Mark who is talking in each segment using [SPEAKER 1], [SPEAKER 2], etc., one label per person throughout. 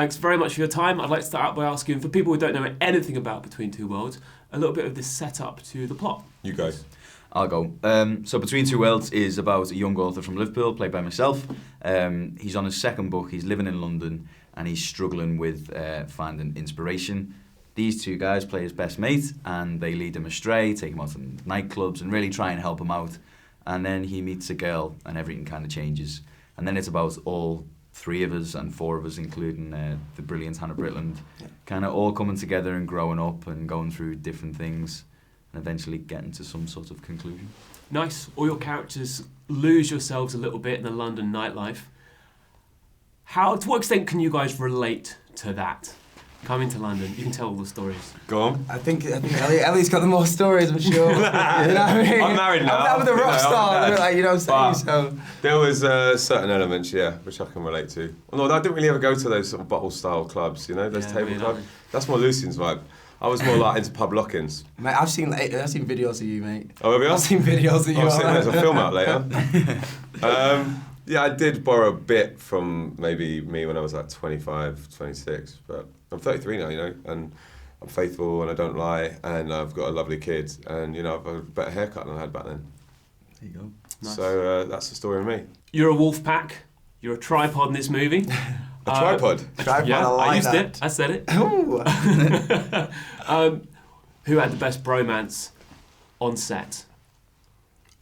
[SPEAKER 1] thanks very much for your time. I'd like to start out by asking, for people who don't know anything about Between Two Worlds, a little bit of this setup to the plot.
[SPEAKER 2] You go.
[SPEAKER 3] I'll go. So Between Two Worlds is about a young author from Liverpool, played by myself. He's on his second book, he's living in London, and he's struggling with finding inspiration. These two guys play his best mate, and they lead him astray, take him out to nightclubs, and really try and help him out. And then he meets a girl, and everything kind of changes. And then it's about all three of us, and four of us, including the brilliant Hannah Britland, kind of all coming together and growing up and going through different things, and eventually getting to some sort of conclusion.
[SPEAKER 1] Nice. All your characters lose yourselves a little bit in the London nightlife. To what extent can you guys relate to that? Coming to London, you can tell all the stories.
[SPEAKER 2] Go on.
[SPEAKER 4] I think Elliot's got the more stories for sure. You know what I mean?
[SPEAKER 2] I'm married now.
[SPEAKER 4] I'm the rock star, like, you know what I'm saying? So
[SPEAKER 2] there was certain elements, which I can relate to. Although I didn't really ever go to those sort of bottle-style clubs, you know, those table clubs. That's more Lucien's vibe. I was more like into pub lock-ins.
[SPEAKER 4] Mate, I've seen videos of you, mate.
[SPEAKER 2] Oh, have you?
[SPEAKER 4] I've seen videos of you.
[SPEAKER 2] There's a film out later. I did borrow a bit from maybe me when I was like 25, 26, but I'm 33 now, you know, and I'm faithful and I don't lie, and I've got a lovely kid, and, you know, I've got a better haircut than I had back then.
[SPEAKER 4] There you go.
[SPEAKER 1] Nice.
[SPEAKER 2] So that's the story of me.
[SPEAKER 1] You're a wolf pack. You're a tripod in this movie.
[SPEAKER 2] A tripod?
[SPEAKER 4] Tripod,
[SPEAKER 1] Yeah,
[SPEAKER 4] I
[SPEAKER 1] used
[SPEAKER 4] that.
[SPEAKER 1] it. I said it.
[SPEAKER 4] Ooh.
[SPEAKER 1] Who had the best bromance on set?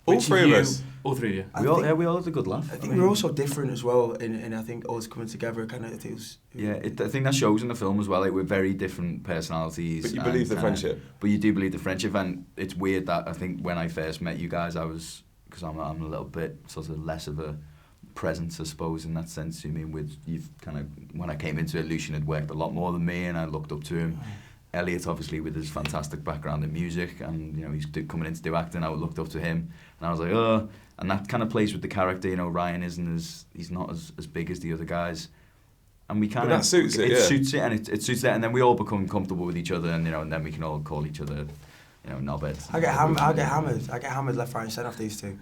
[SPEAKER 2] All three of us.
[SPEAKER 1] All three of you.
[SPEAKER 3] We all had a good laugh.
[SPEAKER 4] I think we're all so different as well, and I think us coming together kind of feels.
[SPEAKER 3] I think that shows in the film as well. Like, we're very different personalities.
[SPEAKER 2] But you believe the friendship.
[SPEAKER 3] But you do believe the friendship, and it's weird that I think when I first met you guys, because I'm a little bit sort of less of a presence, I suppose, in that sense. I mean, when I came into it, Lucien had worked a lot more than me, and I looked up to him. Elliot, obviously, with his fantastic background in music, and, you know, he's coming in to do acting. I looked up to him, and I was like, oh. And that kind of plays with the character. You know, Ryan he's not as big as the other guys, and we kind of
[SPEAKER 2] that suits it.
[SPEAKER 3] It suits it, and it suits it, and then we all become comfortable with each other, and, you know, and then we can all call each other, you know, knobheads.
[SPEAKER 4] I get hammered. I get hammered left, right, and centre off these two.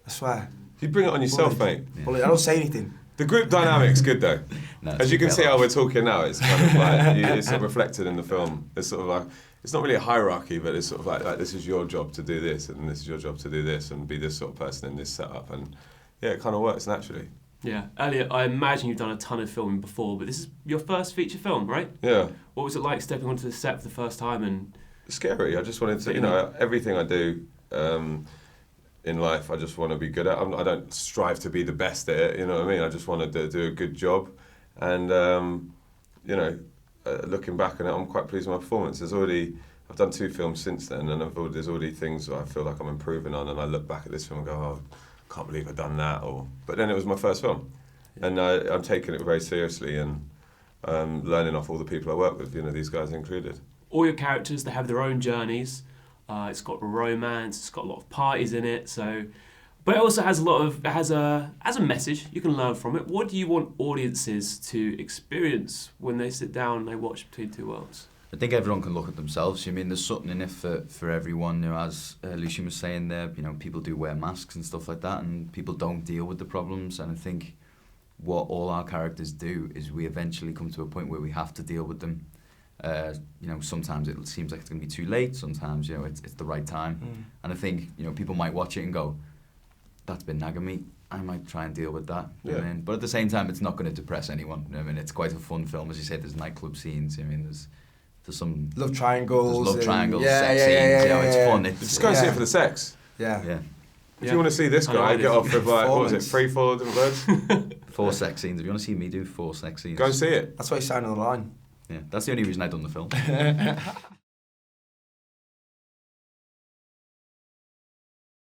[SPEAKER 4] I swear.
[SPEAKER 2] You bring it on yourself, mate.
[SPEAKER 3] Yeah.
[SPEAKER 4] Well, I don't say anything.
[SPEAKER 2] The group dynamic's good though.
[SPEAKER 3] No,
[SPEAKER 2] As you can see how we're talking now, it's kind of like, it's sort of reflected in the film. It's sort of like, it's not really a hierarchy, but it's sort of like this is your job to do this, and this is your job to do this, and be this sort of person in this setup, and yeah, it kind of works naturally.
[SPEAKER 1] Yeah. Elliot, I imagine you've done a ton of filming before, but this is your first feature film, right?
[SPEAKER 2] Yeah.
[SPEAKER 1] What was it like stepping onto the set for the first time? And
[SPEAKER 2] It's scary. I just wanted to, you know, everything I do in life, I just want to be good at. I don't strive to be the best at it, you know what I mean? I just want to do a good job, and you know, looking back on it, I'm quite pleased with my performance. I've done 2 films since then, and there's already things that I feel like I'm improving on, and I look back at this film and go, oh, can't believe I've done that. But then it was my first film, and I'm taking it very seriously, and learning off all the people I work with, you know, these guys included.
[SPEAKER 1] all your characters, they have their own journeys. It's got romance, it's got a lot of parties in it, but it also has a message you can learn from it. What do you want audiences to experience when they sit down and they watch Between Two Worlds?
[SPEAKER 3] I think everyone can look at themselves. I mean, there's something in it for everyone. You know, as Lucien was saying there, you know, people do wear masks and stuff like that, and people don't deal with the problems. And I think what all our characters do is we eventually come to a point where we have to deal with them. You know, sometimes it seems like it's going to be too late. Sometimes, you know, it's the right time. And I think, you know, people might watch it and go, that's been nagging me. I might try and deal with that. You know what I mean? But at the same time, it's not going to depress anyone. You know what I mean? It's quite a fun film. As you said, there's nightclub scenes. I mean, there's some
[SPEAKER 4] love triangles.
[SPEAKER 3] There's love triangles,
[SPEAKER 4] yeah,
[SPEAKER 3] sex
[SPEAKER 4] yeah,
[SPEAKER 3] scenes.
[SPEAKER 4] yeah,
[SPEAKER 3] You know,
[SPEAKER 4] yeah,
[SPEAKER 3] it's
[SPEAKER 4] yeah.
[SPEAKER 3] fun.
[SPEAKER 2] Just go and see it for the sex.
[SPEAKER 4] Yeah.
[SPEAKER 2] If you want to see this guy get off with, like, what was it, 3-4 different birds?
[SPEAKER 3] 4 sex scenes. If you want to see me do 4 sex scenes,
[SPEAKER 2] Go and see it.
[SPEAKER 4] That's why you signed on the line.
[SPEAKER 3] Yeah, that's the only reason I've done the film.